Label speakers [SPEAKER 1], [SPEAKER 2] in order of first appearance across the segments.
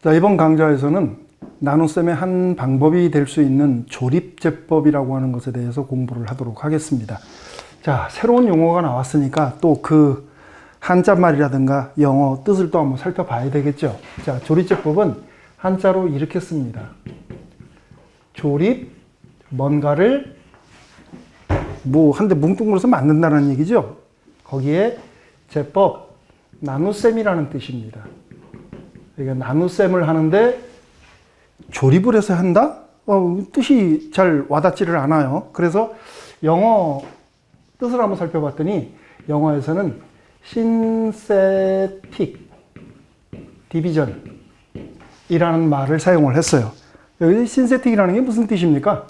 [SPEAKER 1] 자, 이번 강좌에서는 나눗셈의 한 방법이 될 수 있는 조립제법이라고 하는 것에 대해서 공부를 하도록 하겠습니다. 자, 새로운 용어가 나왔으니까 또 그 한자말이라든가 영어 뜻을 또 한번 살펴봐야 되겠죠. 자, 조립제법은 한자로 이렇게 씁니다. 조립, 뭔가를 한데 뭉뚱그려서 만든다는 얘기죠. 거기에 제법, 나눗셈이라는 뜻입니다. 그러니까 나눗셈을 하는데 조립을 해서 한다? 뜻이 잘 와닿지를 않아요. 그래서 영어 뜻을 한번 살펴봤더니 영어에서는 synthetic division이라는 말을 사용을 했어요. 여기 synthetic이라는 게 무슨 뜻입니까?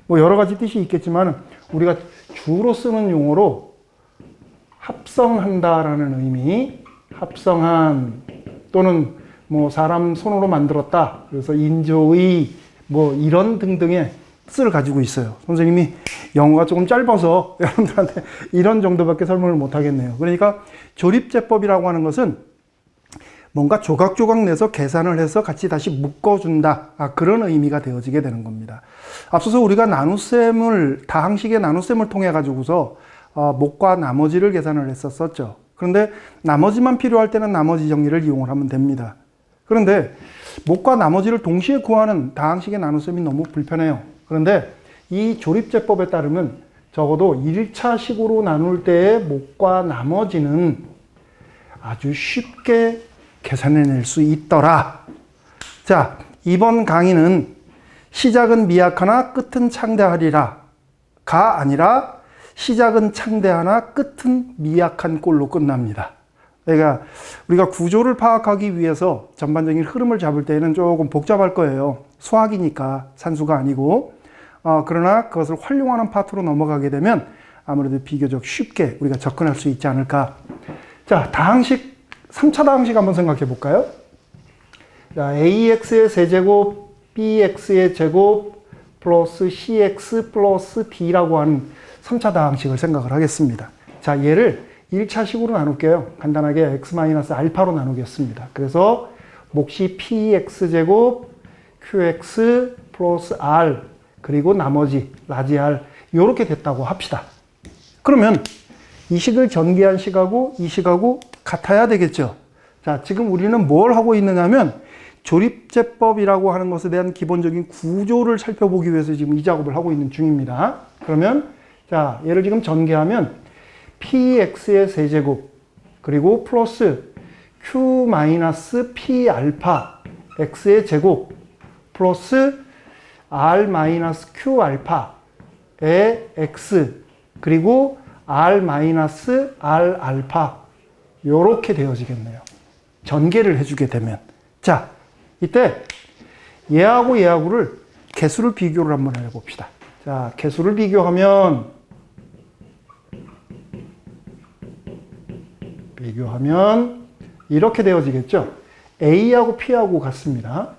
[SPEAKER 1] 여러 가지 뜻이 있겠지만 우리가 주로 쓰는 용어로 합성한다라는 의미, 합성한 또는 사람 손으로 만들었다. 그래서 인조의 이런 등등의 뜻을 가지고 있어요. 선생님이 영어가 조금 짧아서 여러분들한테 이런 정도밖에 설명을 못 하겠네요. 그러니까 조립제법이라고 하는 것은 뭔가 조각조각 내서 계산을 해서 같이 다시 묶어준다. 그런 의미가 되어지게 되는 겁니다. 앞서서 우리가 다항식의 나눗셈을 통해 가지고서 목과 나머지를 계산을 했었죠. 그런데 나머지만 필요할 때는 나머지 정리를 이용을 하면 됩니다. 그런데 목과 나머지를 동시에 구하는 다항식의 나눗셈이 너무 불편해요. 그런데 이 조립제법에 따르면 적어도 1차 식으로 나눌 때의 목과 나머지는 아주 쉽게 계산해낼 수 있더라. 자, 이번 강의는 시작은 미약하나 끝은 창대하리라 가 아니라 시작은 창대하나 끝은 미약한 꼴로 끝납니다. 그러니까 우리가 구조를 파악하기 위해서 전반적인 흐름을 잡을 때는 조금 복잡할 거예요. 수학이니까 산수가 아니고. 그러나 그것을 활용하는 파트로 넘어가게 되면 아무래도 비교적 쉽게 우리가 접근할 수 있지 않을까. 자, 다항식, 3차 다항식 한번 생각해 볼까요? 자, AX의 세제곱, BX의 제곱, 플러스 CX 플러스 D라고 하는 3차 다항식을 생각을 하겠습니다. 자, 얘를 1차 식으로 나눌게요. 간단하게 x-알파로 나누겠습니다. 그래서 몫이 px제곱, qx 플러스 r, 그리고 나머지 라지 r, 이렇게 됐다고 합시다. 그러면 이 식을 전개한 식하고 이 식하고 같아야 되겠죠. 자, 지금 우리는 뭘 하고 있느냐면 조립제법이라고 하는 것에 대한 기본적인 구조를 살펴보기 위해서 지금 이 작업을 하고 있는 중입니다. 그러면 자, 얘를 지금 전개하면 px의 세제곱 그리고 플러스 q-p 알파 x의 제곱 플러스 r-q 알파의 x 그리고 r-r 알파 요렇게 되어지겠네요. 전개를 해주게 되면. 자, 이때 얘하고 얘하고를 개수를 비교를 한번 해봅시다. 자, 개수를 비교하면 이렇게 되어지겠죠. A하고 P하고 같습니다.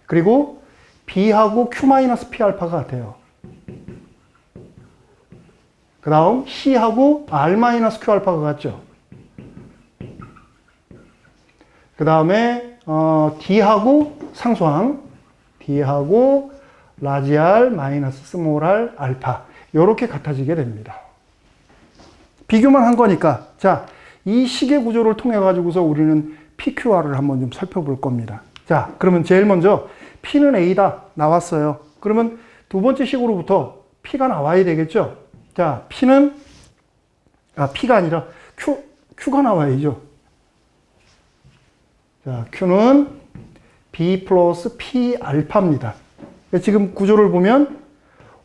[SPEAKER 1] 그리고 B하고 Q-P 알파가 같아요. 그 다음 C하고 R-Q 알파가 같죠. 그 다음에 D하고 상수항, D하고 라지 R 마이너스 스몰 R 알파 이렇게 같아지게 됩니다. 비교만 한 거니까. 자, 이 식의 구조를 통해 가지고서 우리는 PQR을 한번 좀 살펴볼 겁니다. 자, 그러면 제일 먼저 P는 A다 나왔어요. 그러면 두 번째 식으로부터 P가 나와야 되겠죠. 자, P는 P가 아니라 Q가 나와야죠. 자, Q는 B 플러스 P 알파입니다. 지금 구조를 보면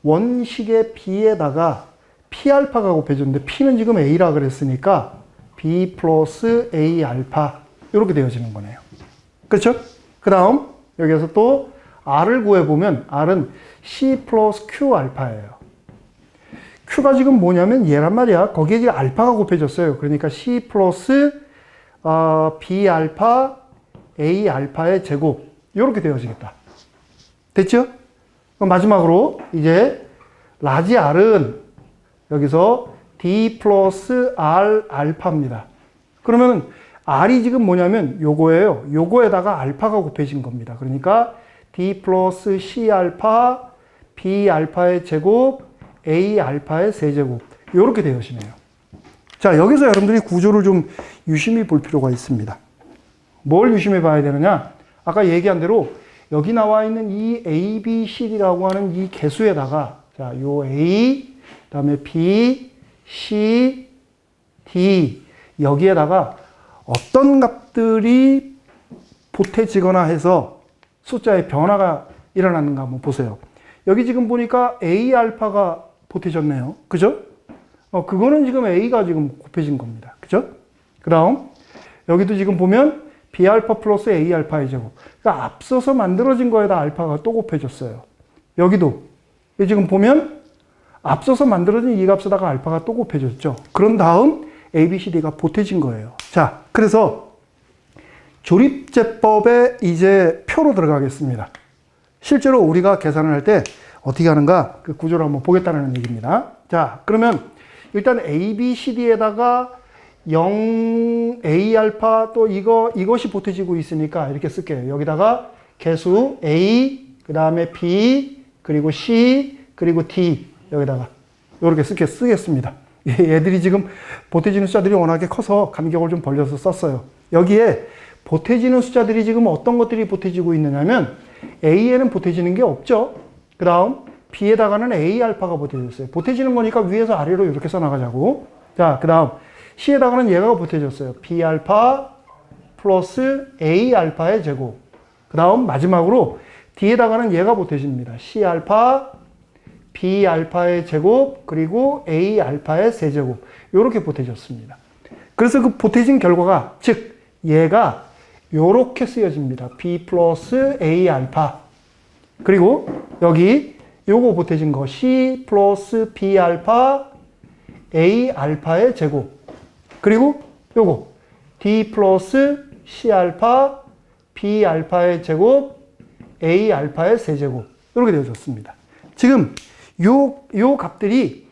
[SPEAKER 1] 원식의 B에다가 P 알파가 곱해졌는데 P는 지금 A라 그랬으니까 B 플러스 A 알파 이렇게 되어지는 거네요. 그렇죠? 그 다음 여기에서 또 R을 구해보면 R은 C 플러스 Q 알파예요. Q가 지금 뭐냐면 얘란 말이야. 거기에 지금 알파가 곱해졌어요. 그러니까 C 플러스 B 알파 A 알파의 제곱 이렇게 되어지겠다. 됐죠? 그럼 마지막으로 이제 라지 R은 여기서 D 플러스 R 알파입니다. 그러면 R이 지금 뭐냐면 요거예요. 요거에다가 알파가 곱해진 겁니다. 그러니까 D 플러스 C 알파, B 알파의 제곱, A 알파의 세제곱. 요렇게 되어지네요. 자, 여기서 여러분들이 구조를 좀 유심히 볼 필요가 있습니다. 뭘 유심히 봐야 되느냐? 아까 얘기한 대로 여기 나와 있는 이 A, B, C라고 하는 이 개수에다가 자, 요 A, 그다음에 B, C, D 여기에다가 어떤 값들이 보태지거나 해서 숫자의 변화가 일어나는가 한번 보세요. 여기 지금 보니까 A 알파가 보태졌네요. 그죠? 그거는 지금 A가 지금 곱해진 겁니다. 그죠? 그 다음, 여기도 지금 보면 B 알파 플러스 A 알파의 제곱. 그러니까 앞서서 만들어진 거에다 알파가 또 곱해졌어요. 여기도, 지금 보면 앞서서 만들어진 이 값에다가 알파가 또 곱해졌죠. 그런 다음 A, B, C, D가 보태진 거예요. 자, 그래서 조립제법에 이제 표로 들어가겠습니다. 실제로 우리가 계산을 할 때 어떻게 하는가 그 구조를 한번 보겠다는 얘기입니다. 자, 그러면 일단 A, B, C, D에다가 0, A 알파 또 이것이 보태지고 있으니까 이렇게 쓸게요. 여기다가 개수 A, 그 다음에 B, 그리고 C, 그리고 D 여기다가 이렇게 쓰겠습니다. 얘들이 지금 보태지는 숫자들이 워낙에 커서 간격을 좀 벌려서 썼어요. 여기에 보태지는 숫자들이 지금 어떤 것들이 보태지고 있느냐면 A에는 보태지는 게 없죠. 그 다음 B에다가는 A 알파가 보태졌어요. 보태지는 거니까 위에서 아래로 이렇게 써나가자고. 자, 그 다음 C에다가는 얘가 보태졌어요. B 알파 플러스 A 알파의 제곱. 그 다음 마지막으로 D에다가는 얘가 보태집니다. C 알파 B 알파의 제곱 그리고 A 알파의 세제곱 이렇게 보태졌습니다. 그래서 그 보태진 결과가 즉 얘가 이렇게 쓰여집니다. B 플러스 A 알파 그리고 여기 요거 보태진 거 C 플러스 B 알파 A 알파의 제곱 그리고 요거 D 플러스 C 알파 B 알파의 제곱 A 알파의 세제곱 이렇게 되어졌습니다. 지금 요 값들이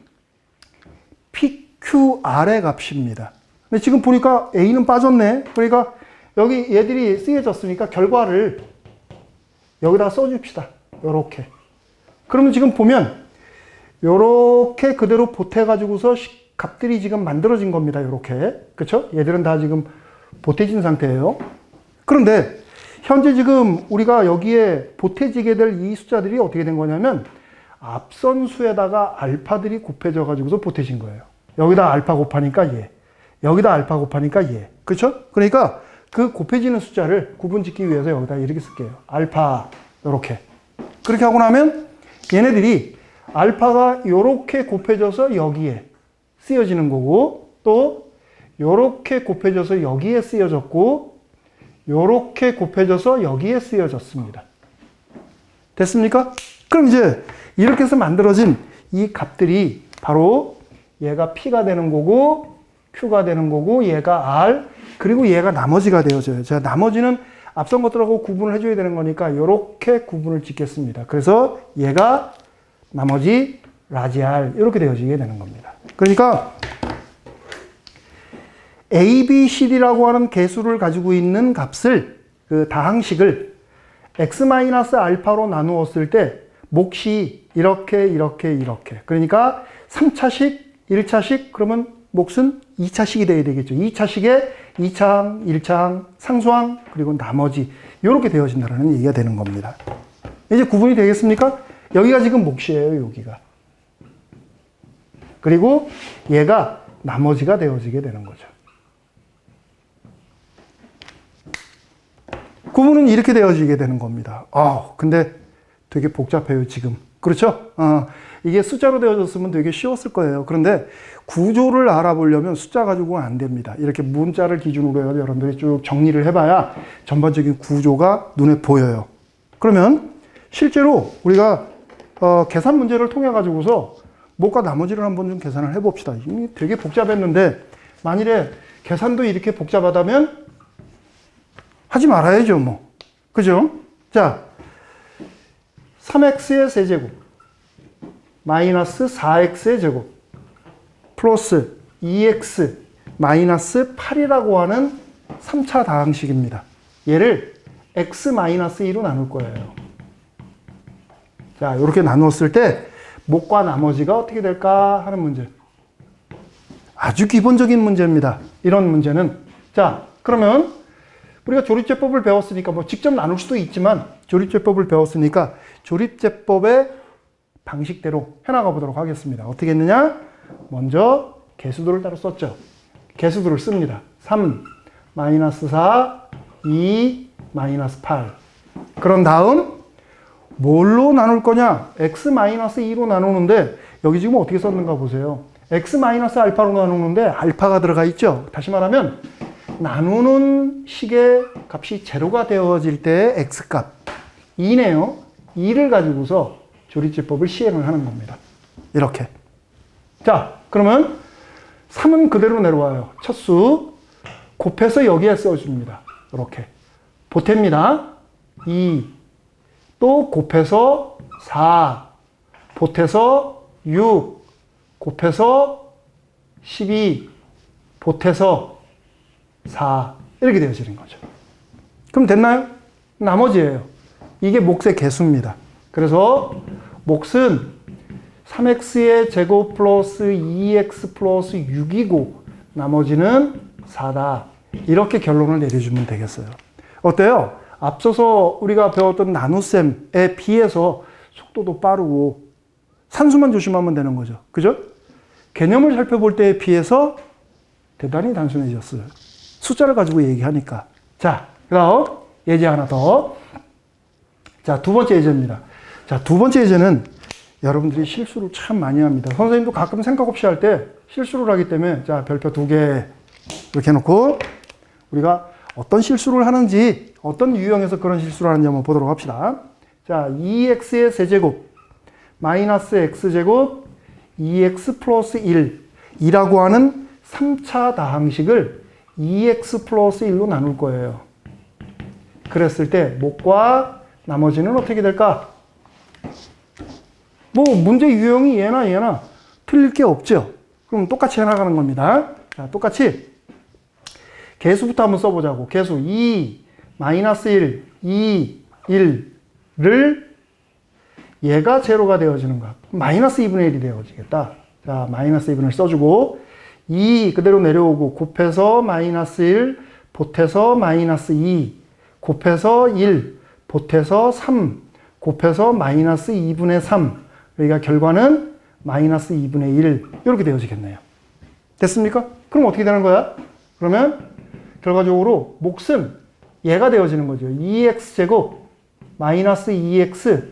[SPEAKER 1] PQR의 값입니다. 근데 지금 보니까 A는 빠졌네. 그러니까 여기 얘들이 쓰여졌으니까 결과를 여기다 써줍시다. 요렇게. 그러면 지금 보면 요렇게 그대로 보태가지고서 값들이 지금 만들어진 겁니다. 요렇게. 그쵸? 얘들은 다 지금 보태진 상태예요. 그런데 현재 지금 우리가 여기에 보태지게 될 이 숫자들이 어떻게 된 거냐면 앞선 수에다가 알파들이 곱해져 가지고서 보태진 거예요. 여기다 알파 곱하니까 얘. 여기다 알파 곱하니까 얘. 그렇죠? 그러니까 그 곱해지는 숫자를 구분 짓기 위해서 여기다 이렇게 쓸게요. 알파 요렇게. 그렇게 하고 나면 얘네들이 알파가 요렇게 곱해져서 여기에 쓰여지는 거고 또 요렇게 곱해져서 여기에 쓰여졌고 요렇게 곱해져서 여기에 쓰여졌습니다. 됐습니까? 그럼 이제 이렇게 해서 만들어진 이 값들이 바로 얘가 P가 되는 거고 Q가 되는 거고 얘가 R 그리고 얘가 나머지가 되어져요. 자, 나머지는 앞선 것들하고 구분을 해줘야 되는 거니까 이렇게 구분을 짓겠습니다. 그래서 얘가 나머지 라지 R 이렇게 되어지게 되는 겁니다. 그러니까 A, B, C, D라고 하는 개수를 가지고 있는 값을 그 다항식을 X-알파로 나누었을 때 몫이 이렇게 그러니까 3차식, 1차식 그러면 몫은 2차식이 돼야 되겠죠. 2차식에 2차항, 1차항, 상수항 그리고 나머지 이렇게 되어진다는 얘기가 되는 겁니다. 이제 구분이 되겠습니까? 여기가 지금 몫이에요. 여기가. 그리고 얘가 나머지가 되어지게 되는 거죠. 구분은 이렇게 되어지게 되는 겁니다. 근데 되게 복잡해요, 지금. 그렇죠? 이게 숫자로 되어졌으면 되게 쉬웠을 거예요. 그런데 구조를 알아보려면 숫자 가지고는 안 됩니다. 이렇게 문자를 기준으로 해서 여러분들이 쭉 정리를 해봐야 전반적인 구조가 눈에 보여요. 그러면 실제로 우리가 계산 문제를 통해 가지고서 뭐가 나머지를 한번 좀 계산을 해봅시다. 이게 되게 복잡했는데 만일에 계산도 이렇게 복잡하다면 하지 말아야죠, 뭐. 그죠? 자, 3x의 세제곱 마이너스 4x의 제곱 플러스 2x 마이너스 8이라고 하는 3차 다항식입니다. 얘를 x-2로 나눌 거예요. 자, 이렇게 나누었을 때 목과 나머지가 어떻게 될까 하는 문제. 아주 기본적인 문제입니다. 이런 문제는. 자, 그러면 우리가 조립제법을 배웠으니까 뭐 직접 나눌 수도 있지만 조립제법을 배웠으니까 조립제법의 방식대로 해나가 보도록 하겠습니다. 어떻게 했느냐? 먼저 개수도를 따로 썼죠. 개수도를 씁니다. 3, 마이너스 4, 2, 마이너스 8. 그런 다음 뭘로 나눌 거냐? x-2로 나누는데 여기 지금 어떻게 썼는가 보세요. x-알파로 나누는데 알파가 들어가 있죠. 다시 말하면 나누는 식의 값이 제로가 되어질 때의 x값 2네요. 2를 가지고서 조립제법을 시행을 하는 겁니다. 이렇게. 자, 그러면 3은 그대로 내려와요. 첫 수 곱해서 여기에 써줍니다. 이렇게. 보탭니다. 2. 또 곱해서 4. 보태서 6. 곱해서 12. 보태서 4. 이렇게 되어지는 거죠. 그럼 됐나요? 나머지예요. 이게 몫의 개수입니다. 그래서 몫은 3x의 제곱 플러스 2x 플러스 6이고 나머지는 4다. 이렇게 결론을 내려주면 되겠어요. 어때요? 앞서서 우리가 배웠던 나눗셈에 비해서 속도도 빠르고 산수만 조심하면 되는 거죠. 그죠? 개념을 살펴볼 때에 비해서 대단히 단순해졌어요. 숫자를 가지고 얘기하니까. 자, 그 다음 예제 하나 더. 자, 두 번째 예제입니다. 자, 두 번째 예제는 여러분들이 실수를 참 많이 합니다. 선생님도 가끔 생각 없이 할 때 실수를 하기 때문에 자, 별표 2개 이렇게 해놓고 우리가 어떤 실수를 하는지 어떤 유형에서 그런 실수를 하는지 한번 보도록 합시다. 자, 2x의 세제곱 마이너스 x제곱 2x 플러스 1 이라고 하는 3차 다항식을 2x 플러스 1로 나눌 거예요. 그랬을 때 목과 나머지는 어떻게 될까? 뭐 문제 유형이 얘나 틀릴 게 없죠. 그럼 똑같이 해나가는 겁니다. 자, 똑같이 개수부터 한번 써보자고. 개수 2, 마이너스 1, 2, 1를 얘가 제로가 되어지는가? 마이너스 2분의 1이 되어지겠다. 자, 마이너스 2분의 1 써주고 2 그대로 내려오고 곱해서 마이너스 1, 보태서 마이너스 2, 곱해서 1, 보태서 3, 곱해서 마이너스 2분의 3. 그러니까 결과는 마이너스 2분의 1 이렇게 되어지겠네요. 됐습니까? 그럼 어떻게 되는 거야? 그러면 결과적으로 몫은 얘가 되어지는 거죠. 2x제곱 마이너스 2x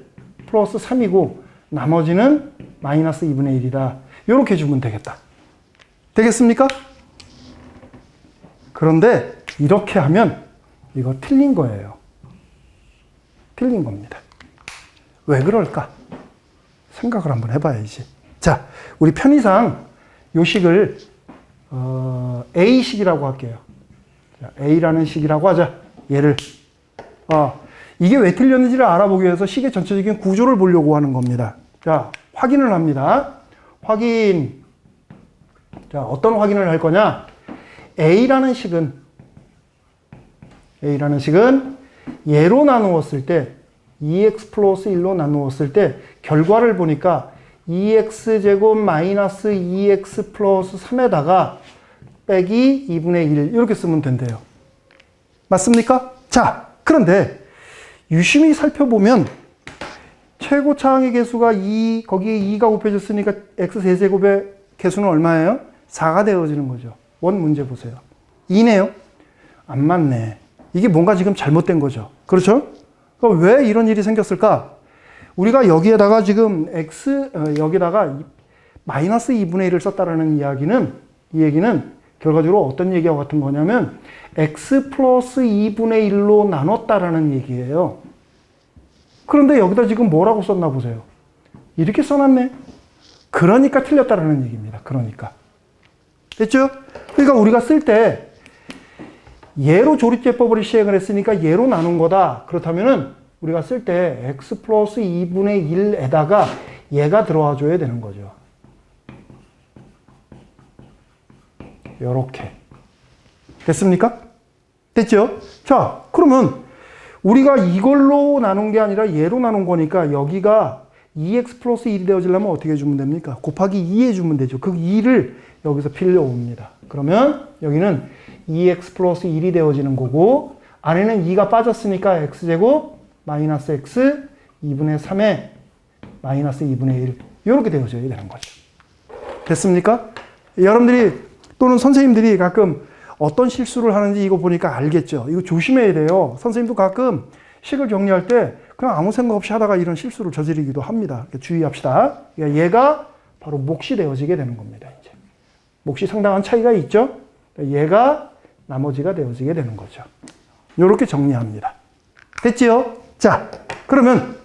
[SPEAKER 1] 플러스 3이고 나머지는 마이너스 2분의 1이다. 이렇게 주면 되겠다. 되겠습니까? 그런데 이렇게 하면 이거 틀린 거예요. 틀린 겁니다. 왜 그럴까? 생각을 한번 해봐야지. 자, 우리 편의상 요 식을 A식이라고 할게요. 자, A라는 식이라고 하자. 얘를 이게 왜 틀렸는지를 알아보기 위해서 식의 전체적인 구조를 보려고 하는 겁니다. 자, 확인을 합니다. 확인. 자, 어떤 확인을 할 거냐? A라는 식은 얘로 나누었을 때 2x 플러스 1로 나누었을 때 결과를 보니까 2x제곱 마이너스 2x 플러스 3에다가 빼기 2분의 1 이렇게 쓰면 된대요. 맞습니까? 자, 그런데 유심히 살펴보면 최고차항의 개수가 2, 거기에 2가 곱해졌으니까 x 세제곱의 개수는 얼마예요? 4가 되어지는 거죠. 원 문제 보세요. 2네요. 안 맞네. 이게 뭔가 지금 잘못된 거죠. 그렇죠? 그럼 왜 이런 일이 생겼을까? 우리가 여기에다가 지금 여기다가 마이너스 2분의 1을 썼다라는 이 얘기는 결과적으로 어떤 얘기와 같은 거냐면 x 플러스 2분의 1로 나눴다라는 얘기예요. 그런데 여기다 지금 뭐라고 썼나 보세요. 이렇게 써놨네. 그러니까 틀렸다라는 얘기입니다. 그러니까. 됐죠? 그러니까 우리가 쓸 때 얘로 조립제법을 시행을 했으니까 얘로 나눈 거다. 그렇다면은 우리가 쓸 때 x 플러스 2분의 1에다가 얘가 들어와 줘야 되는 거죠. 요렇게. 됐습니까? 됐죠? 자, 그러면 우리가 이걸로 나눈 게 아니라 얘로 나눈 거니까 여기가 2x 플러스 1이 되어지려면 어떻게 해주면 됩니까? 곱하기 2 해주면 되죠. 그 2를 여기서 빌려옵니다. 그러면 여기는 2x 플러스 1이 되어지는 거고, 안에는 2가 빠졌으니까 x제곱 마이너스 x 2분의 3에 마이너스 2분의 1 이렇게 되어져야 되는 거죠. 됐습니까? 여러분들이 또는 선생님들이 가끔 어떤 실수를 하는지 이거 보니까 알겠죠. 이거 조심해야 돼요. 선생님도 가끔 식을 정리할 때 그냥 아무 생각 없이 하다가 이런 실수를 저지르기도 합니다. 주의합시다. 얘가 바로 몫이 되어지게 되는 겁니다. 이제 몫이 상당한 차이가 있죠. 얘가 나머지가 되어지게 되는 거죠. 이렇게 정리합니다. 됐지요? 자, 그러면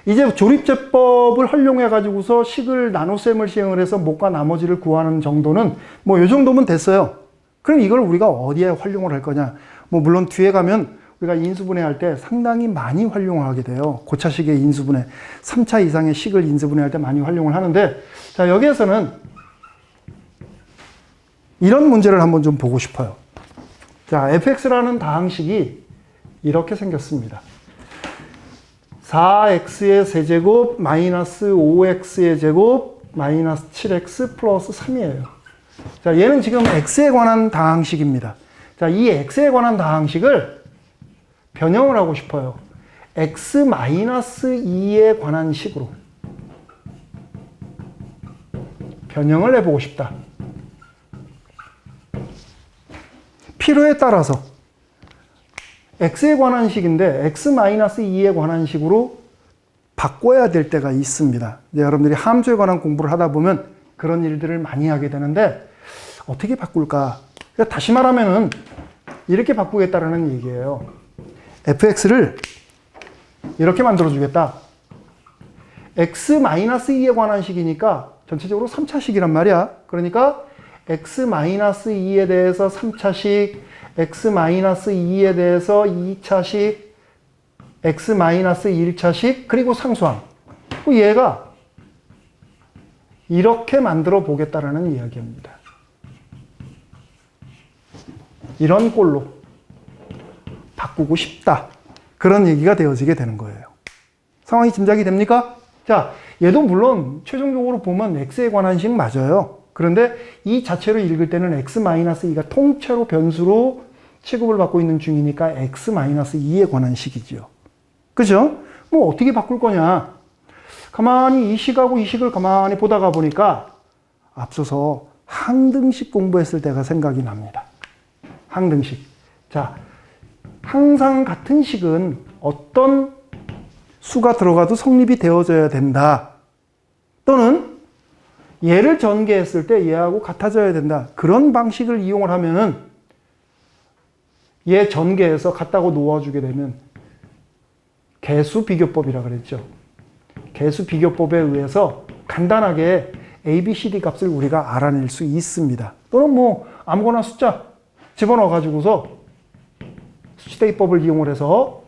[SPEAKER 1] 이제 조립제법을 활용해 가지고서 식을 나눗셈을 시행을 해서 몫과 나머지를 구하는 정도는 뭐 이 정도면 됐어요. 그럼 이걸 우리가 어디에 활용을 할 거냐? 뭐 물론 뒤에 가면 우리가 인수분해 할 때 상당히 많이 활용을 하게 돼요. 고차식의 인수분해, 3차 이상의 식을 인수분해 할 때 많이 활용을 하는데, 자, 여기에서는 이런 문제를 한번 좀 보고 싶어요. 자, fx라는 다항식이 이렇게 생겼습니다. 4x의 세제곱 마이너스 5x의 제곱 마이너스 7x 플러스 3이에요. 자, 얘는 지금 x에 관한 다항식입니다. 자, 이 x에 관한 다항식을 변형을 하고 싶어요. x 마이너스 2에 관한 식으로 변형을 해보고 싶다. 필요에 따라서 x에 관한 식인데 x 마이너스 2에 관한 식으로 바꿔야 될 때가 있습니다. 이제 여러분들이 함수에 관한 공부를 하다 보면 그런 일들을 많이 하게 되는데 어떻게 바꿀까? 그러니까 다시 말하면은 이렇게 바꾸겠다라는 얘기예요. fx를 이렇게 만들어주겠다. x 마이너스 2에 관한 식이니까 전체적으로 3차식이란 말이야. 그러니까 x 마이너스 2에 대해서 3차식, x 마이너스 2에 대해서 2차식, x 마이너스 1차식, 그리고 상수항. 얘가 이렇게 만들어 보겠다라는 이야기입니다. 이런 꼴로 바꾸고 싶다. 그런 얘기가 되어지게 되는 거예요. 상황이 짐작이 됩니까? 자, 얘도 물론 최종적으로 보면 x에 관한 식 맞아요. 그런데 이 자체로 읽을 때는 x-2가 통째로 변수로 취급을 받고 있는 중이니까 x-2에 관한 식이죠. 그죠? 뭐 어떻게 바꿀 거냐? 가만히 이 식하고 이 식을 가만히 보다가 보니까 앞서서 항등식 공부했을 때가 생각이 납니다. 항등식. 자, 항상 같은 식은 어떤 수가 들어가도 성립이 되어져야 된다. 또는 얘를 전개했을 때 얘하고 같아져야 된다. 그런 방식을 이용을 하면은 얘 전개해서 같다고 놓아주게 되면 개수 비교법이라 그랬죠. 개수 비교법에 의해서 간단하게 A, B, C, D 값을 우리가 알아낼 수 있습니다. 또는 뭐 아무거나 숫자 집어넣어 가지고서 수치대입법을 이용을 해서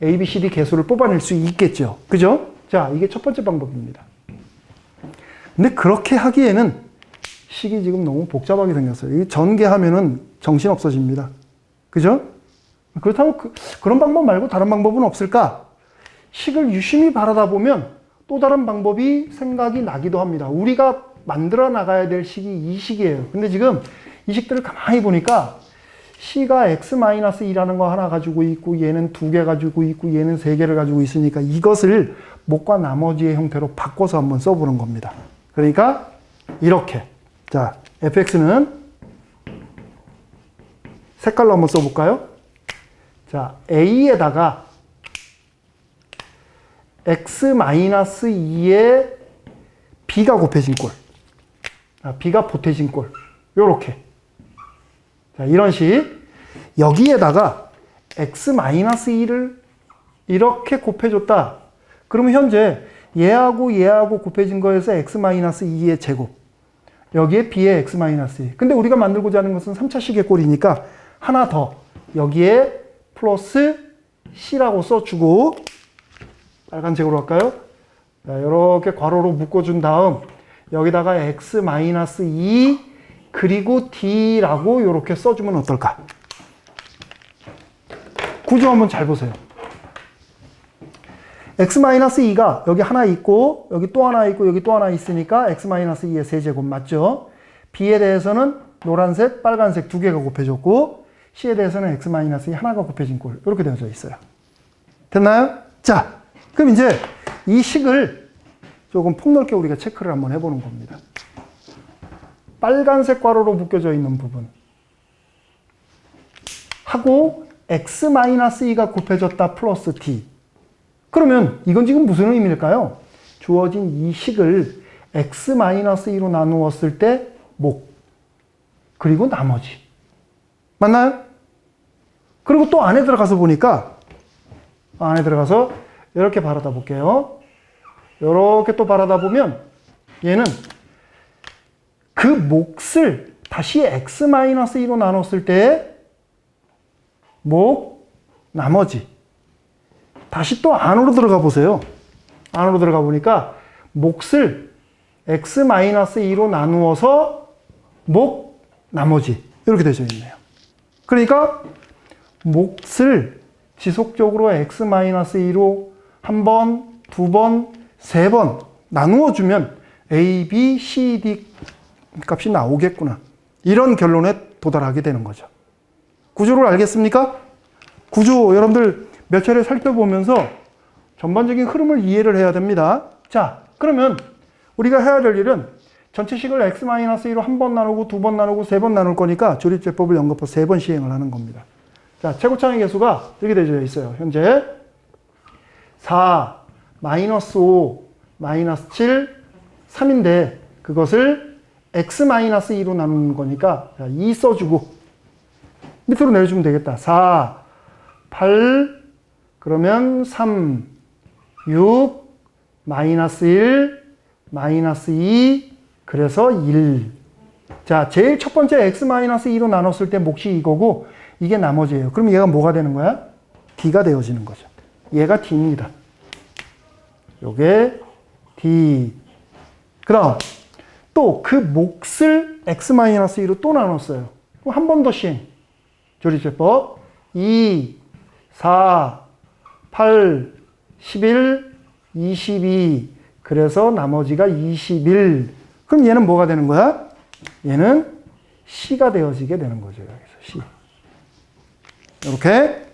[SPEAKER 1] A, B, C, D 개수를 뽑아낼 수 있겠죠. 그죠? 자, 이게 첫 번째 방법입니다. 근데 그렇게 하기에는 식이 지금 너무 복잡하게 생겼어요. 이 전개하면은 정신 없어집니다. 그죠? 그렇다면 그런 방법 말고 다른 방법은 없을까? 식을 유심히 바라다 보면 또 다른 방법이 생각이 나기도 합니다. 우리가 만들어 나가야 될 식이 이 식이에요. 근데 지금 이 식들을 가만히 보니까 C가 x-2라는 거 하나 가지고 있고 얘는 2개 가지고 있고 얘는 3개를 가지고 있으니까 이것을 몫과 나머지의 형태로 바꿔서 한번 써보는 겁니다. 그러니까 이렇게. 자, fx는 색깔로 한번 써볼까요? 자, a에다가 x-2에 b가 곱해진 꼴. b가 보태진 꼴. 요렇게. 자, 이런 식. 여기에다가 x-2를 이렇게 곱해줬다. 그러면 현재 얘하고 얘하고 곱해진 거에서 x-2의 제곱. 여기에 b의 x-2. 근데 우리가 만들고자 하는 것은 3차식의 꼴이니까 하나 더. 여기에 플러스 c라고 써주고 빨간색으로 할까요? 자, 이렇게 괄호로 묶어준 다음 여기다가 x-2 그 그리고 D라고 이렇게 써주면 어떨까? 구조 한번 잘 보세요. x-2가 여기 하나 있고 여기 또 하나 있고 여기 또 하나 있으니까 x-2의 세제곱 맞죠? B에 대해서는 노란색, 빨간색 두 개가 곱해졌고 C에 대해서는 x-2 하나가 곱해진 꼴 이렇게 되어져 있어요. 됐나요? 자, 그럼 이제 이 식을 조금 폭넓게 우리가 체크를 한번 해보는 겁니다. 빨간색 괄호로 묶여져 있는 부분 하고 x-2가 곱해졌다 플러스 d. 그러면 이건 지금 무슨 의미일까요? 주어진 이 식을 x-2로 나누었을 때 목, 그리고 나머지. 맞나요? 그리고 또 안에 들어가서 보니까 안에 들어가서 이렇게 바라다 볼게요. 이렇게 또 바라다 보면 얘는 그 몫을 다시 x-2로 나눴을 때 목, 나머지. 다시 또 안으로 들어가 보세요. 안으로 들어가 보니까 몫을 x-2로 나누어서 목, 나머지. 이렇게 되어 있네요. 그러니까 몫을 지속적으로 x-2로 한 번, 두 번, 세 번 나누어 주면 a, b, c, d 값이 나오겠구나. 이런 결론에 도달하게 되는 거죠. 구조를 알겠습니까? 구조 여러분들 몇 차례 살펴보면서 전반적인 흐름을 이해를 해야 됩니다. 자, 그러면 우리가 해야 될 일은 전체식을 x-2로 한 번 나누고 두 번 나누고 세 번 나눌 거니까 조립제법을 연거푸 세 번 시행을 하는 겁니다. 자, 최고차의 개수가 이렇게 되어 있어요. 현재 4, -5, -7, 3인데 그것을 x-2로 나누는 거니까 2 써주고 밑으로 내려주면 되겠다. 4, 8, 그러면 3, 6, -1, -2, 그래서 1. 자, 제일 첫 번째 x-2로 나눴을 때 몫이 이거고 이게 나머지예요. 그럼 얘가 뭐가 되는 거야? d가 되어지는 거죠. 얘가 d입니다. 요게 d. 그 다음 또 그 몫을 x-2로 또 나눴어요. 그럼 한 번 더 시행. 조립제법 2, 4, 8, 11, 22. 그래서 나머지가 21. 그럼 얘는 뭐가 되는 거야? 얘는 C가 되어지게 되는 거죠. 여기서 C. 이렇게.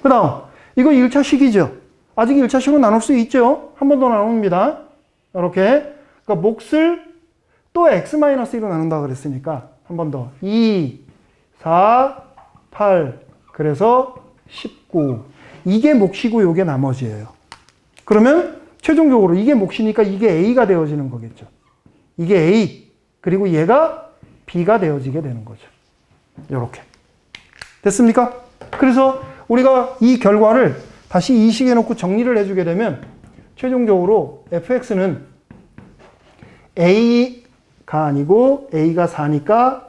[SPEAKER 1] 그 다음, 이거 1차 식이죠. 아직 1차 식으로 나눌 수 있죠. 한 번 더 나눕니다. 이렇게. 그러니까 몫을 또 x-1로 나눈다 그랬으니까 한 번 더. 2, 4, 8. 그래서 19. 이게 몫이고 이게 나머지예요. 그러면 최종적으로 이게 몫이니까 이게 A가 되어지는 거겠죠. 이게 A, 그리고 얘가 B가 되어지게 되는 거죠. 이렇게. 됐습니까? 그래서 우리가 이 결과를 다시 이식해 놓고 정리를 해주게 되면 최종적으로 fx는 A가 아니고 A가 4니까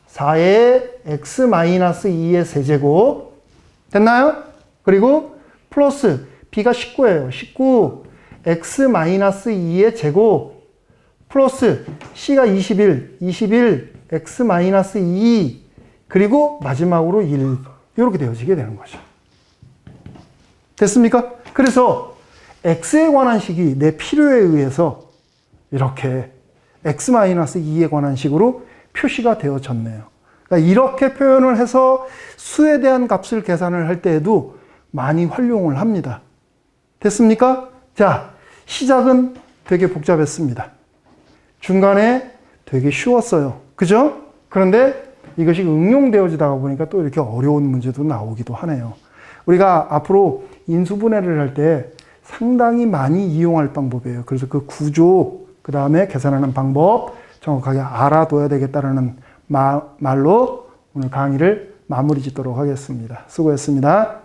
[SPEAKER 1] 4의 x-2의 세제곱. 됐나요? 그리고 플러스 B가 19예요. 19 x-2의 제곱 플러스 C가 21, 21 x-2 그리고 마지막으로 1 이렇게 되어지게 되는 거죠. 됐습니까? 그래서 x에 관한 식이 내 필요에 의해서 이렇게 x-2에 관한 식으로 표시가 되어졌네요. 그러니까 이렇게 표현을 해서 수에 대한 값을 계산을 할 때에도 많이 활용을 합니다. 됐습니까? 자, 시작은 되게 복잡했습니다. 중간에 되게 쉬웠어요. 그죠? 그런데 이것이 응용되어지다가 보니까 또 이렇게 어려운 문제도 나오기도 하네요. 우리가 앞으로 인수분해를 할 때 상당히 많이 이용할 방법이에요. 그래서 그 구조, 그 다음에 계산하는 방법 정확하게 알아둬야 되겠다는 말로 오늘 강의를 마무리 짓도록 하겠습니다. 수고했습니다.